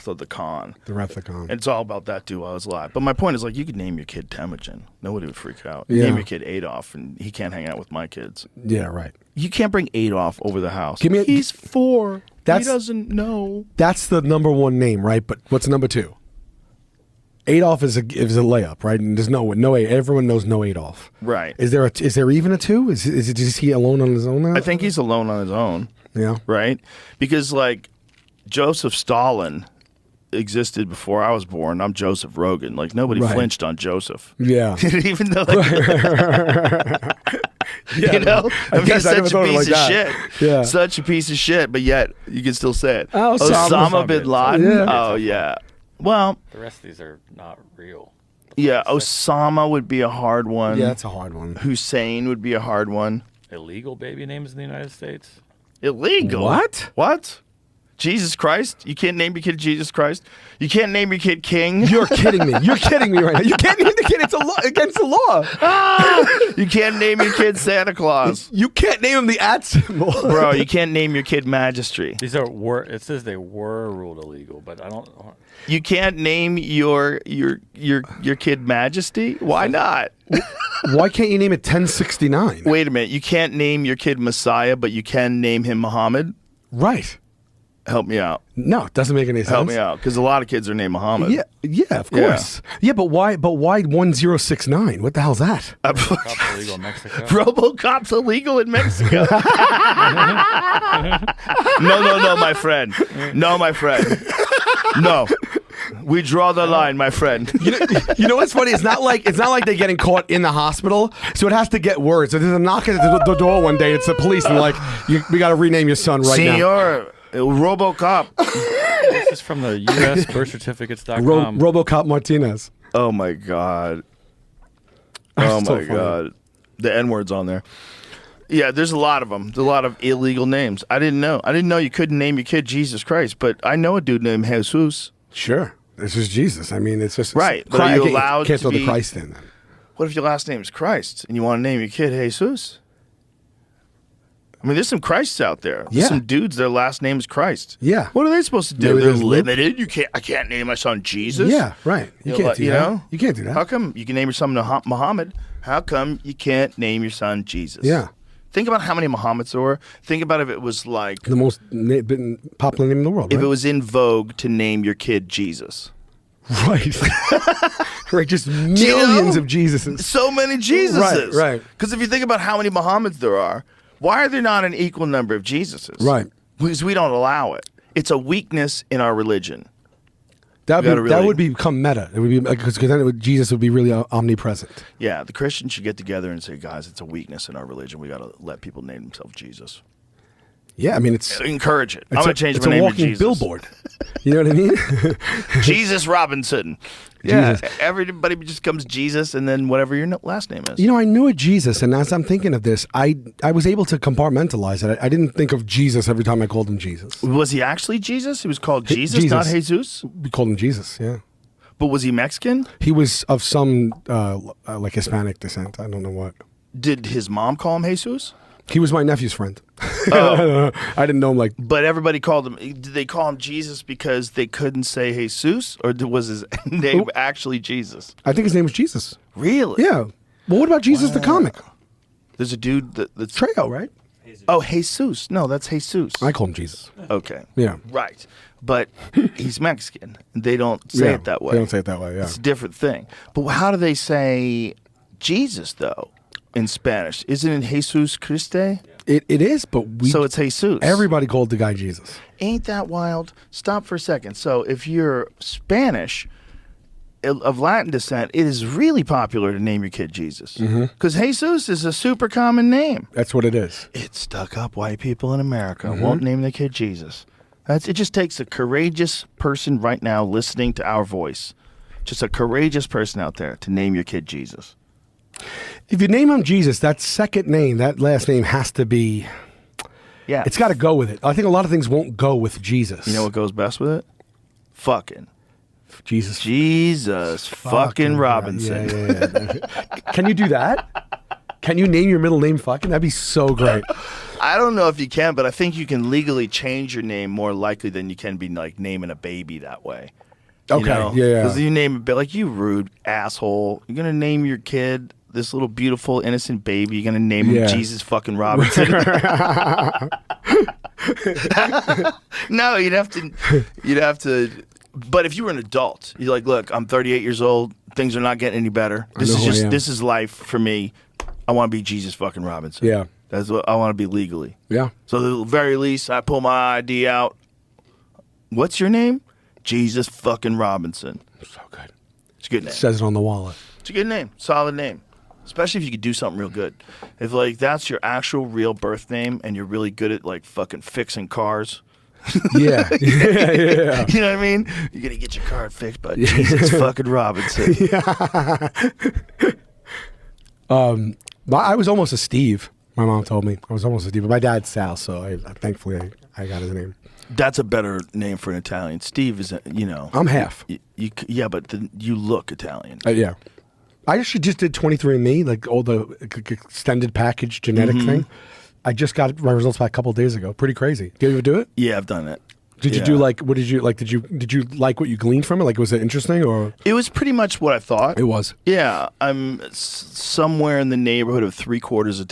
Wrath of the Khan. The Wrath of the Khan. It's all about that dude while I was alive. But my point is, like, you could name your kid Temujin. Nobody would freak out. Yeah. Name your kid Adolf, and he can't hang out with my kids. Yeah, right. You can't bring Adolf over the house. He's 4. He doesn't know. That's the number one name, right? But what's number 2? Adolf is a layup, right? And there's no everyone knows no Adolf. Right. Is there even a 2? Is he alone on his own now? I think he's alone on his own. Yeah. Right? Because, like, Joseph Stalin existed before I was born. I'm Joseph Rogan. Like, nobody flinched on Joseph. Yeah. Even though, like, you know? I mean, such a piece of shit. Yeah. Such a piece of shit, but yet you can still say it. Osama bin Laden. Yeah. Oh, yeah. Well, the rest of these are not real. Yeah, Osama would be a hard one. Yeah, that's a hard one. Hussein would be a hard one. Illegal baby names in the United States? Illegal? What? Jesus Christ? You can't name your kid Jesus Christ? You can't name your kid King? You're kidding me. You're kidding me right now. You can't name the kid. It's against the law. You can't name your kid Santa Claus. You can't name him the @ symbol. Bro, you can't name your kid Magistry. These are it says they were ruled illegal, but I don't. You can't name your kid Majesty? Why not? Why can't you name it 1069? Wait a minute. You can't name your kid Messiah, but you can name him Muhammad? Right. Help me out. No, it doesn't make any sense. Help me out, because a lot of kids are named Muhammad. Yeah, of course. Yeah, but why 1069? What the hell's that? RoboCop's illegal in Mexico. RoboCop's illegal in Mexico. No, my friend. No, my friend. No. We draw the line, my friend. You know what's funny? It's not like they're getting caught in the hospital, so it has to get word. So there's a knock at the door one day. It's the police, and like, we got to rename your son right now. Senor, RoboCop. This is from the U.S. birthcertificates.com. RoboCop Martinez. Oh my God. Oh So my funny. God. The N-word's on there. Yeah, there's a lot of them. There's a lot of illegal names. I didn't know. I didn't know you couldn't name your kid Jesus Christ, but I know a dude named Jesus. Sure. This is Jesus. I mean, it's just... Right. But are you allowed can't to throw be... the Christ in then. What if your last name is Christ and you want to name your kid Jesus? I mean, there's some Christs out there. There's Yeah. some dudes, their last name is Christ. Yeah. What are they supposed to do? Maybe They're there's Luke. limited. I can't name my son Jesus. Yeah, right. You can't do that. know? You can't do that. How come you can name your son Muhammad? How come you can't name your son Jesus? Yeah. Think about how many Muhammads there were. Think about if it was like... The most popular name in the world, If right? it was in vogue to name your kid Jesus. Right. Right, just millions of Jesuses. So many Jesuses. Right. Because if you think about how many Muhammads there are, why are there not an equal number of Jesuses? Right. Because we don't allow it. It's a weakness in our religion. That really- would become meta. It would be because then Jesus would be really omnipresent. Yeah, the Christians should get together and say, guys, it's a weakness in our religion. We got to let people name themselves Jesus. Yeah, I mean it's Encourage it. I'm going to change my a name to walking Jesus. billboard. You know what I mean? Jesus Robinson. Yeah, Jesus. everybody just becomes Jesus and then whatever your last name is. You know, I knew a Jesus, and as I'm thinking of this, I was able to compartmentalize it. I didn't think of Jesus every time I called him Jesus. Was he actually Jesus? He was called Jesus, not Jesus? We called him Jesus, yeah. But was he Mexican? He was of some like Hispanic descent. I don't know what. Did his mom call him Jesus? He was my nephew's friend. Oh. I didn't know him like. But everybody called him. Did they call him Jesus because they couldn't say Jesus, or was his name actually Jesus? I think his name was Jesus. Really? Yeah. Well, what about Jesus the comic? There's a dude that's Trejo, right? Oh, Jesus. No, that's Jesus. I call him Jesus. Okay. Yeah. Right. But he's Mexican. They don't say it that way. They don't say it that way. Yeah. It's a different thing. But how do they say Jesus though in Spanish? Isn't it Jesus Christe? It is, but so it's Jesus. Everybody called the guy Jesus. Ain't that wild? Stop for a second. So if you're Spanish of Latin descent, it is really popular to name your kid Jesus. Because Jesus is a super common name. That's what it is. It's stuck up white people in America won't name their kid Jesus. It just takes a courageous person right now listening to our voice. Just a courageous person out there to name your kid Jesus. If you name him Jesus, that second name, that last name has to be... Yeah. It's got to go with it. I think a lot of things won't go with Jesus. You know what goes best with it? Fucking. Jesus. Jesus fucking Robinson. Yeah. Can you do that? Can you name your middle name fucking? That'd be so great. I don't know if you can, but I think you can legally change your name more likely than you can be like naming a baby that way. Okay, yeah. Because you name a bit like you rude asshole. You're gonna name your kid this little beautiful innocent baby. You're gonna name him Jesus fucking Robinson. No, you'd have to. But if you were an adult, you're like, look, I'm 38 years old. Things are not getting any better. This is life for me. I want to be Jesus fucking Robinson. Yeah. That's what I want to be legally. Yeah. So at the very least, I pull my ID out. What's your name? Jesus fucking Robinson. So good. It's a good name. It says it on the wallet. It's a good name. Solid name. Especially if you could do something real good. If like that's your actual real birth name and you're really good at like fucking fixing cars. Yeah. Yeah. You know what I mean? You're gonna get your car fixed by Jesus fucking Robinson. Yeah. I was almost a Steve. My mom told me I was almost a Steve, but my dad's Sal, so thankfully I got his name. That's a better name for an Italian. Steve is, I'm half. Yeah, but you look Italian. Yeah. I actually just did 23andMe, like all the extended package genetic thing. I just got my results back a couple of days ago. Pretty crazy. Did you ever do it? Yeah, I've done it. Did you do like, what did you like? Did you like what you gleaned from it? Like, was it interesting or? It was pretty much what I thought. It was. Yeah, I'm somewhere in the neighborhood of 3/4 of